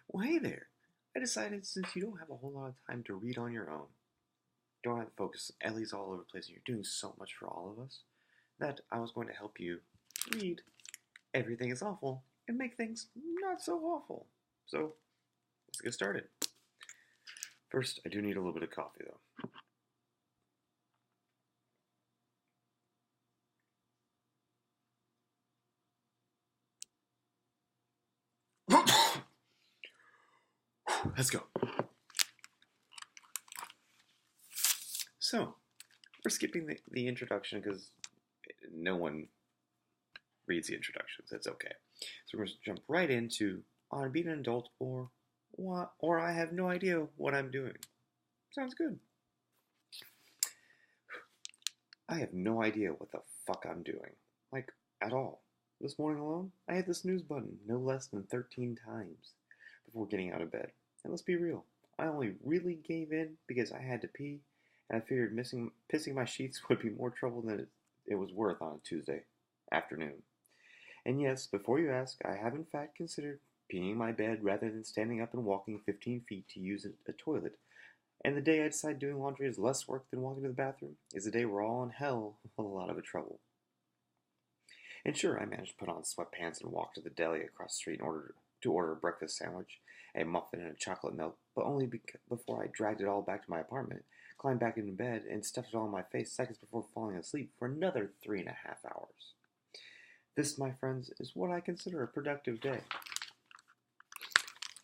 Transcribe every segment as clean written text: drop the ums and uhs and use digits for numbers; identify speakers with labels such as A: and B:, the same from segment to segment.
A: Well, hey there. I decided since you don't have a whole lot of time to read on your own, don't have to focus Ellie's all over the place, and you're doing so much for all of us, that I was going to help you read Everything is Awful and make things not so awful. So, let's get started. First, I do need a little bit of coffee, though. Let's go. So, we're skipping the introduction because no one reads the introductions. That's okay. So we're going to jump right into on being an adult or I have no idea what I'm doing. Sounds good. I have no idea what the fuck I'm doing. Like, at all. This morning alone, I hit the snooze button no less than 13 times before getting out of bed. And let's be real, I only really gave in because I had to pee, and I figured pissing my sheets would be more trouble than it was worth on a Tuesday afternoon. And yes, before you ask, I have in fact considered peeing my bed rather than standing up and walking 15 feet to use a toilet. And the day I decide doing laundry is less work than walking to the bathroom is the day we're all in hell with a lot of trouble. And sure, I managed to put on sweatpants and walk to the deli across the street to order a breakfast sandwich, a muffin, and a chocolate milk, but only before I dragged it all back to my apartment, climbed back into bed, and stuffed it all in my face seconds before falling asleep for another 3.5 hours. This, my friends, is what I consider a productive day.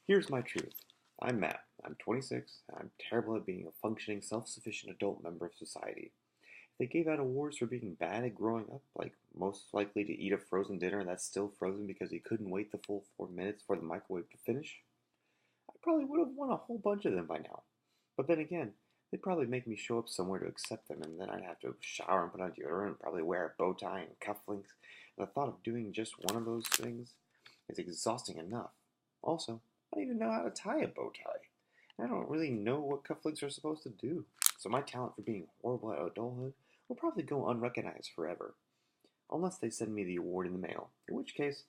A: Here's my truth. I'm Matt. I'm 26, and I'm terrible at being a functioning, self-sufficient adult member of society. If they gave out awards for being bad at growing up, like most likely to eat a frozen dinner that's still frozen because he couldn't wait the full 4 minutes for the microwave to finish, I probably would have won a whole bunch of them by now. But then again, they'd probably make me show up somewhere to accept them, and then I'd have to shower and put on deodorant and probably wear a bow tie and cufflinks. And the thought of doing just one of those things is exhausting enough. Also, I don't even know how to tie a bow tie. And I don't really know what cufflinks are supposed to do. So my talent for being horrible at adulthood will probably go unrecognized forever. Unless they send me the award in the mail, in which case,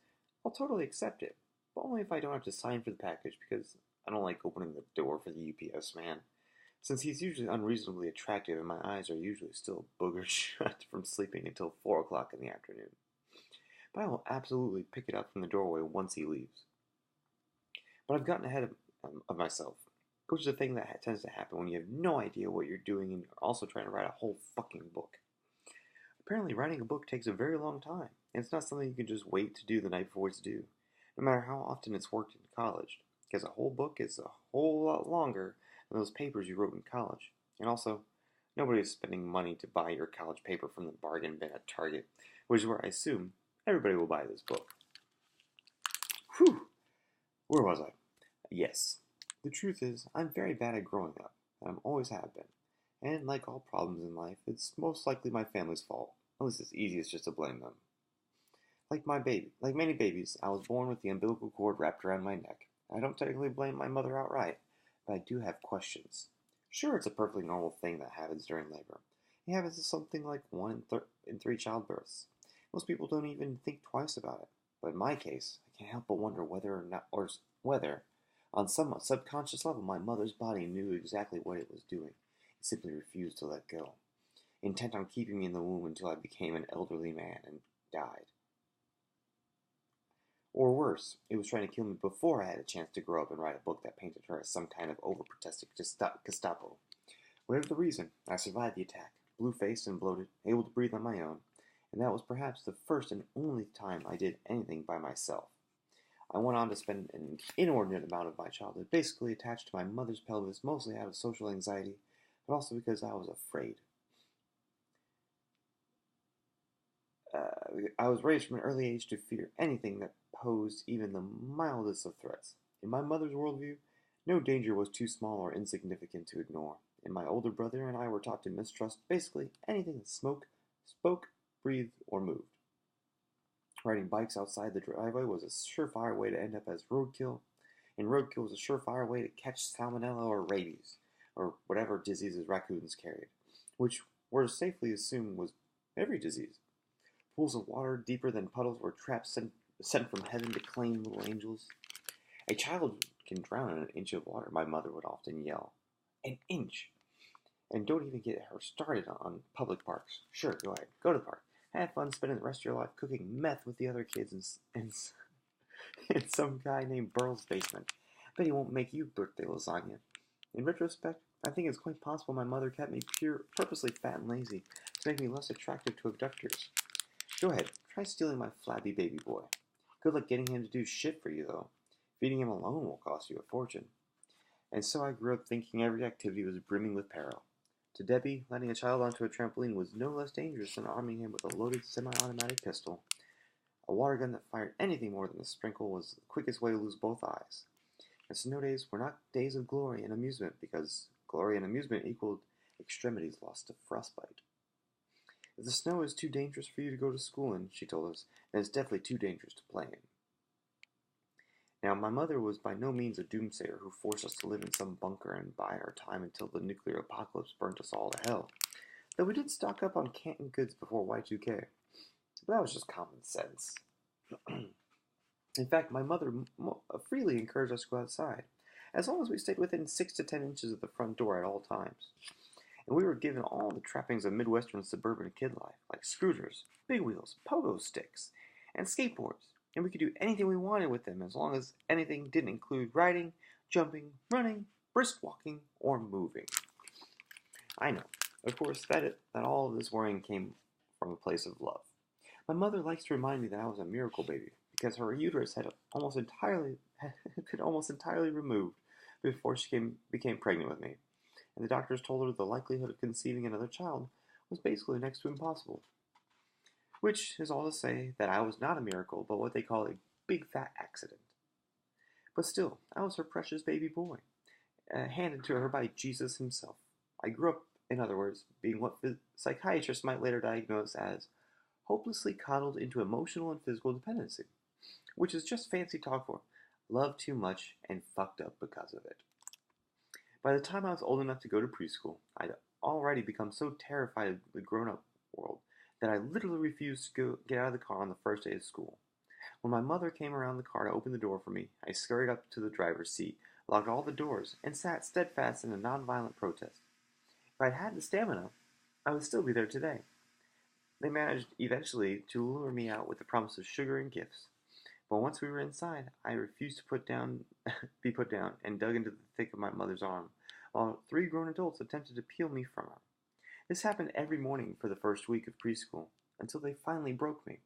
A: I'll totally accept it. But only if I don't have to sign for the package because I don't like opening the door for the UPS man. Since he's usually unreasonably attractive and my eyes are usually still boogered shut from sleeping until 4 o'clock in the afternoon. But I will absolutely pick it up from the doorway once he leaves. But I've gotten ahead of myself, which is a thing that tends to happen when you have no idea what you're doing and you're also trying to write a whole fucking book. Apparently, writing a book takes a very long time, and it's not something you can just wait to do the night before it's due, no matter how often it's worked in college, because a whole book is a whole lot longer than those papers you wrote in college. And also, nobody is spending money to buy your college paper from the bargain bin at Target, which is where I assume everybody will buy this book. Whew! Where was I? Yes. The truth is, I'm very bad at growing up, and I always have been. And like all problems in life, it's most likely my family's fault. At least it's easiest just to blame them. Like many babies, I was born with the umbilical cord wrapped around my neck. I don't technically blame my mother outright, but I do have questions. Sure, it's a perfectly normal thing that happens during labor. It happens to something like 1 in 3 childbirths. Most people don't even think twice about it. But in my case, I can't help but wonder whether, on some subconscious level, my mother's body knew exactly what it was doing. It simply refused to let go, intent on keeping me in the womb until I became an elderly man and died. Or worse, it was trying to kill me before I had a chance to grow up and write a book that painted her as some kind of overprotective Gestapo. Whatever the reason, I survived the attack, blue-faced and bloated, able to breathe on my own, and that was perhaps the first and only time I did anything by myself. I went on to spend an inordinate amount of my childhood basically attached to my mother's pelvis, mostly out of social anxiety, but also because I was afraid. I was raised from an early age to fear anything that posed even the mildest of threats. In my mother's worldview, no danger was too small or insignificant to ignore, and my older brother and I were taught to mistrust basically anything that spoke, breathed, or moved. Riding bikes outside the driveway was a surefire way to end up as roadkill, and roadkill was a surefire way to catch salmonella or rabies, or whatever diseases raccoons carried, which were safely assumed was every disease. Pools of water deeper than puddles were traps sent from heaven to claim little angels. A child can drown in an inch of water, my mother would often yell. An inch! And don't even get her started on public parks. Sure, go ahead. Go to the park. Have fun spending the rest of your life cooking meth with the other kids in some guy named Burl's basement. Bet he won't make you birthday lasagna. In retrospect, I think it's quite possible my mother kept me purposely fat and lazy to make me less attractive to abductors. Go ahead, try stealing my flabby baby boy. Good luck getting him to do shit for you, though. Feeding him alone will cost you a fortune. And so I grew up thinking every activity was brimming with peril. To Debbie, letting a child onto a trampoline was no less dangerous than arming him with a loaded semi-automatic pistol. A water gun that fired anything more than a sprinkle was the quickest way to lose both eyes. And snow days were not days of glory and amusement, because glory and amusement equaled extremities lost to frostbite. If the snow is too dangerous for you to go to school in, she told us, then it's definitely too dangerous to play in. Now, my mother was by no means a doomsayer who forced us to live in some bunker and bide our time until the nuclear apocalypse burnt us all to hell. Though we did stock up on canned goods before Y2K. But that was just common sense. In fact, my mother freely encouraged us to go outside, as long as we stayed within 6 to 10 inches of the front door at all times. And we were given all the trappings of Midwestern suburban kid life, like scooters, big wheels, pogo sticks, and skateboards. And we could do anything we wanted with them, as long as anything didn't include riding, jumping, running, brisk walking, or moving. I know, of course, that all of this worrying came from a place of love. My mother likes to remind me that I was a miracle baby, because her uterus had been almost entirely removed before she became pregnant with me, and the doctors told her the likelihood of conceiving another child was basically next to impossible. Which is all to say that I was not a miracle, but what they call a big fat accident. But still, I was her precious baby boy, handed to her by Jesus himself. I grew up, in other words, being what psychiatrists might later diagnose as hopelessly coddled into emotional and physical dependency, which is just fancy talk for love too much and fucked up because of it. By the time I was old enough to go to preschool, I'd already become so terrified of the grown-up world that I literally refused to get out of the car on the first day of school. When my mother came around the car to open the door for me, I scurried up to the driver's seat, locked all the doors, and sat steadfast in a nonviolent protest. If I'd had the stamina, I would still be there today. They managed eventually to lure me out with the promise of sugar and gifts. But once we were inside, I refused to be put down, and dug into the thick of my mother's arm, while 3 grown adults attempted to peel me from her. This happened every morning for the first week of preschool, until they finally broke me.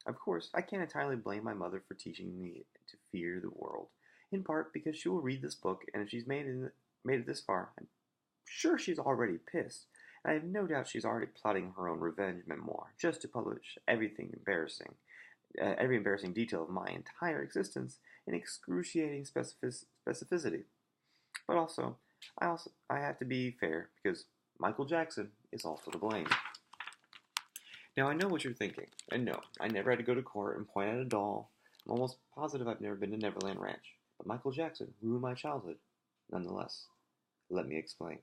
A: Of course, I can't entirely blame my mother for teaching me to fear the world, in part because she will read this book, and if she's made it this far, I'm sure she's already pissed, and I have no doubt she's already plotting her own revenge memoir, just to publish every embarrassing detail of my entire existence in excruciating specificity. But I have to be fair, because Michael Jackson is also to blame. Now, I know what you're thinking, and no, I never had to go to court and point at a doll. I'm almost positive I've never been to Neverland Ranch, but Michael Jackson ruined my childhood. Nonetheless, let me explain.